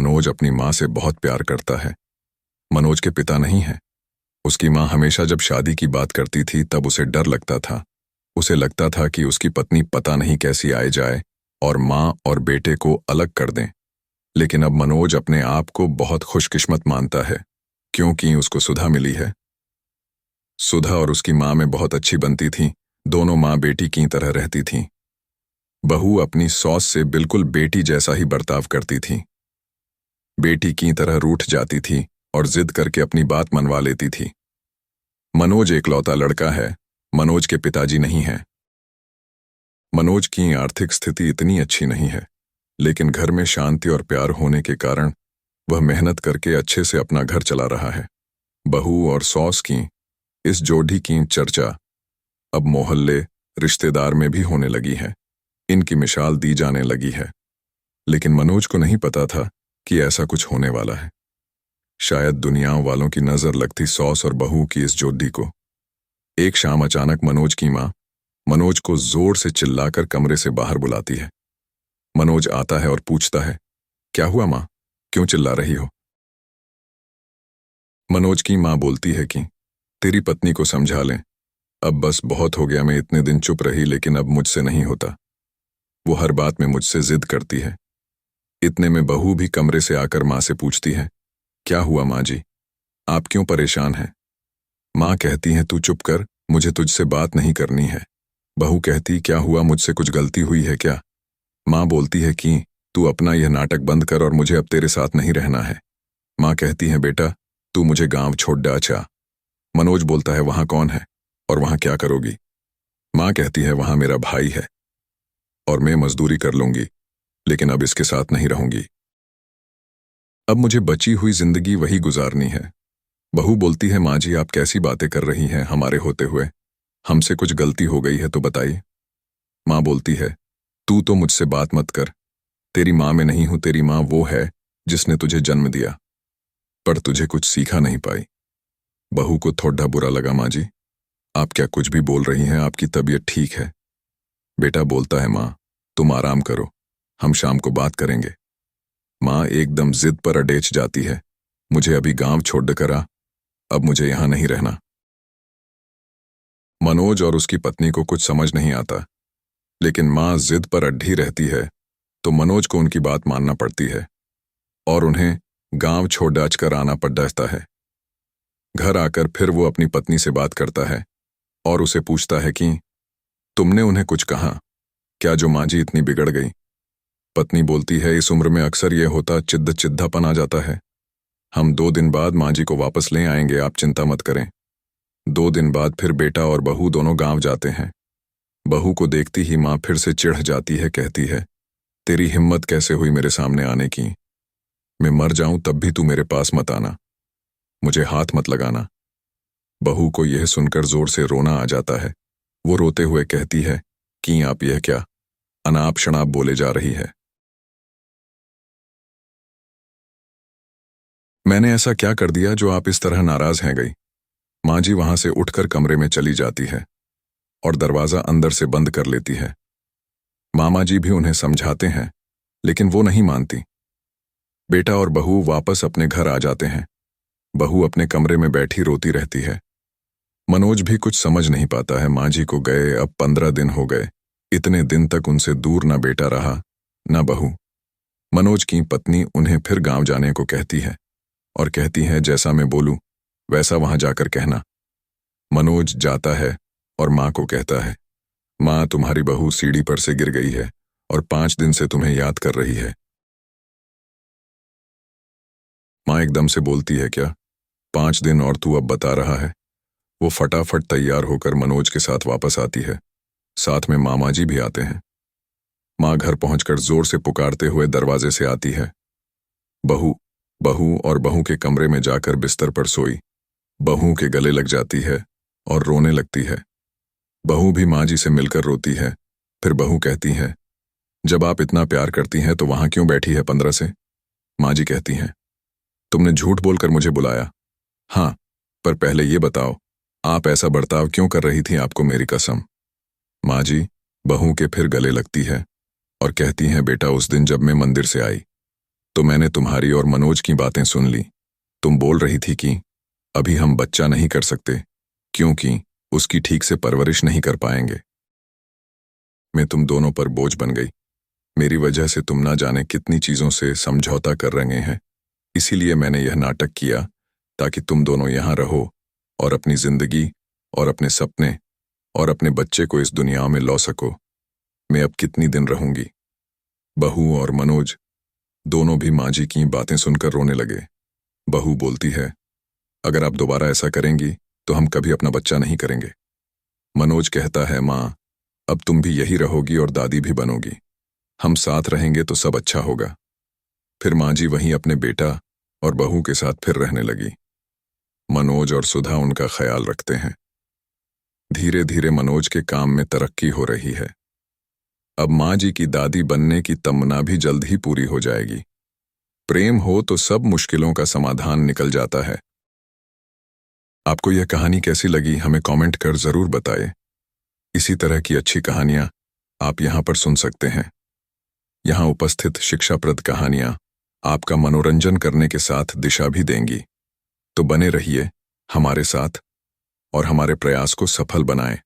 मनोज अपनी माँ से बहुत प्यार करता है। मनोज के पिता नहीं है। उसकी माँ हमेशा जब शादी की बात करती थी तब उसे डर लगता था। उसे लगता था कि उसकी पत्नी पता नहीं कैसी आए जाए और माँ और बेटे को अलग कर दें। लेकिन अब मनोज अपने आप को बहुत खुशकिस्मत मानता है, क्योंकि उसको सुधा मिली है। सुधा और उसकी माँ में बहुत अच्छी बनती थी। दोनों माँ बेटी की तरह रहती थीं। बहू अपनी सौस से बिल्कुल बेटी जैसा ही बर्ताव करती थी। बेटी की तरह रूठ जाती थी और जिद करके अपनी बात मनवा लेती थी। मनोज एकलौता लड़का है। मनोज के पिताजी नहीं हैं। मनोज की आर्थिक स्थिति इतनी अच्छी नहीं है, लेकिन घर में शांति और प्यार होने के कारण वह मेहनत करके अच्छे से अपना घर चला रहा है। बहू और सौस की इस जोड़ी की चर्चा अब मोहल्ले, रिश्तेदार में भी होने लगी है। इनकी मिसाल दी जाने लगी है। लेकिन मनोज को नहीं पता था कि ऐसा कुछ होने वाला है। शायद दुनिया वालों की नजर लगती सौस और बहू की इस जोड़ी को। एक शाम अचानक मनोज की माँ मनोज को जोर से चिल्लाकर कमरे से बाहर बुलाती है। मनोज आता है और पूछता है, क्या हुआ माँ, क्यों चिल्ला रही हो? मनोज की माँ बोलती है कि तेरी पत्नी को समझा लें। अब बस बहुत हो गया, मैं इतने दिन चुप रही लेकिन अब मुझसे नहीं होता। वो हर बात में मुझसे जिद करती है। इतने में बहू भी कमरे से आकर माँ से पूछती है, क्या हुआ माँ जी, आप क्यों परेशान हैं? माँ कहती है, तू चुप कर, मुझे तुझसे बात नहीं करनी है। बहू कहती, क्या हुआ, मुझसे कुछ गलती हुई है क्या? माँ बोलती है कि तू अपना यह नाटक बंद कर और मुझे अब तेरे साथ नहीं रहना है। माँ कहती है, बेटा तू मुझे गांव छोड़ जा जा। मनोज बोलता है, वहां कौन है और वहां क्या करोगी? माँ कहती है, वहां मेरा भाई है और मैं मजदूरी कर लूंगी, लेकिन अब इसके साथ नहीं रहूंगी। अब मुझे बची हुई जिंदगी वही गुजारनी है। बहू बोलती है, माँ जी आप कैसी बातें कर रही हैं हमारे होते हुए? हमसे कुछ गलती हो गई है तो बताइए। माँ बोलती है, तू तो मुझसे बात मत कर। तेरी माँ में नहीं हूं, तेरी माँ वो है जिसने तुझे जन्म दिया, पर तुझे कुछ सीखा नहीं पाई। बहू को थोड़ा बुरा लगा, माँ जी आप क्या कुछ भी बोल रही हैं, आपकी तबीयत ठीक है? बेटा बोलता है, माँ तुम आराम करो, हम शाम को बात करेंगे। माँ एकदम जिद पर अड़ेच जाती है, मुझे अभी गांव छोड़ कर आ, अब मुझे यहां नहीं रहना। मनोज और उसकी पत्नी को कुछ समझ नहीं आता, लेकिन माँ जिद पर अड्डी रहती है तो मनोज को उनकी बात मानना पड़ती है और उन्हें गांव छोड़ कर आना पड़ जाता है। घर आकर फिर वो अपनी पत्नी से बात करता है और उसे पूछता है कि तुमने उन्हें कुछ कहा क्या जो माँ जी इतनी बिगड़ गई? पत्नी बोलती है, इस उम्र में अक्सर यह होता, चिद्दपन आ जाता है। हम 2 दिन बाद माँ जी को वापस ले आएंगे, आप चिंता मत करें। 2 दिन बाद फिर बेटा और बहू दोनों गांव जाते हैं। बहू को देखती ही माँ फिर से चिढ़ जाती है, कहती है, तेरी हिम्मत कैसे हुई मेरे सामने आने की? मैं मर जाऊं तब भी तू मेरे पास मत आना, मुझे हाथ मत लगाना। बहू को यह सुनकर जोर से रोना आ जाता है। वो रोते हुए कहती है कि आप यह क्या अनाप शनाप बोले जा रही है? मैंने ऐसा क्या कर दिया जो आप इस तरह नाराज हैं? गई माँ जी वहां से उठकर कमरे में चली जाती है और दरवाजा अंदर से बंद कर लेती है। मामा जी भी उन्हें समझाते हैं, लेकिन वो नहीं मानती। बेटा और बहू वापस अपने घर आ जाते हैं। बहू अपने कमरे में बैठी रोती रहती है। मनोज भी कुछ समझ नहीं पाता है। माँ जी को गए अब 15 दिन हो गए। इतने दिन तक उनसे दूर ना बेटा रहा ना बहू। मनोज की पत्नी उन्हें फिर गांव जाने को कहती है और कहती है, जैसा मैं बोलूं वैसा वहां जाकर कहना। मनोज जाता है और माँ को कहता है, माँ तुम्हारी बहू सीढ़ी पर से गिर गई है और 5 दिन से तुम्हें याद कर रही है। माँ एकदम से बोलती है, क्या 5 दिन और तू अब बता रहा है? वो फटाफट तैयार होकर मनोज के साथ वापस आती है। साथ में मामा जी भी आते हैं। माँ घर पहुंचकर जोर से पुकारते हुए दरवाजे से आती है, बहू बहू, और बहू के कमरे में जाकर बिस्तर पर सोई बहू के गले लग जाती है और रोने लगती है। बहू भी माँ जी से मिलकर रोती है। फिर बहू कहती है, जब आप इतना प्यार करती हैं तो वहां क्यों बैठी है 15 से? माँ जी कहती हैं, तुमने झूठ बोलकर मुझे बुलाया। हाँ, पर पहले ये बताओ आप ऐसा बर्ताव क्यों कर रही थी, आपको मेरी कसम। माँ जी बहू के फिर गले लगती है और कहती हैं, बेटा उस दिन जब मैं मंदिर से आई तो मैंने तुम्हारी और मनोज की बातें सुन ली। तुम बोल रही थी कि अभी हम बच्चा नहीं कर सकते क्योंकि उसकी ठीक से परवरिश नहीं कर पाएंगे। मैं तुम दोनों पर बोझ बन गई। मेरी वजह से तुम ना जाने कितनी चीजों से समझौता कर रहे हैं। इसीलिए मैंने यह नाटक किया ताकि तुम दोनों यहां रहो और अपनी जिंदगी और अपने सपने और अपने बच्चे को इस दुनिया में ला सको। मैं अब कितनी दिन रहूंगी? बहू और मनोज दोनों भी माँ जी की बातें सुनकर रोने लगे। बहू बोलती है, अगर आप दोबारा ऐसा करेंगी तो हम कभी अपना बच्चा नहीं करेंगे। मनोज कहता है, माँ अब तुम भी यही रहोगी और दादी भी बनोगी। हम साथ रहेंगे तो सब अच्छा होगा। फिर माँ जी वहीं अपने बेटा और बहू के साथ फिर रहने लगी। मनोज और सुधा उनका ख्याल रखते हैं। धीरे धीरे मनोज के काम में तरक्की हो रही है। अब माँ जी की दादी बनने की तमन्ना भी जल्द ही पूरी हो जाएगी। प्रेम हो तो सब मुश्किलों का समाधान निकल जाता है। आपको यह कहानी कैसी लगी हमें कमेंट कर जरूर बताएं। इसी तरह की अच्छी कहानियां आप यहां पर सुन सकते हैं। यहां उपस्थित शिक्षाप्रद कहानियां आपका मनोरंजन करने के साथ दिशा भी देंगी। तो बने रहिए हमारे साथ और हमारे प्रयास को सफल बनाएं।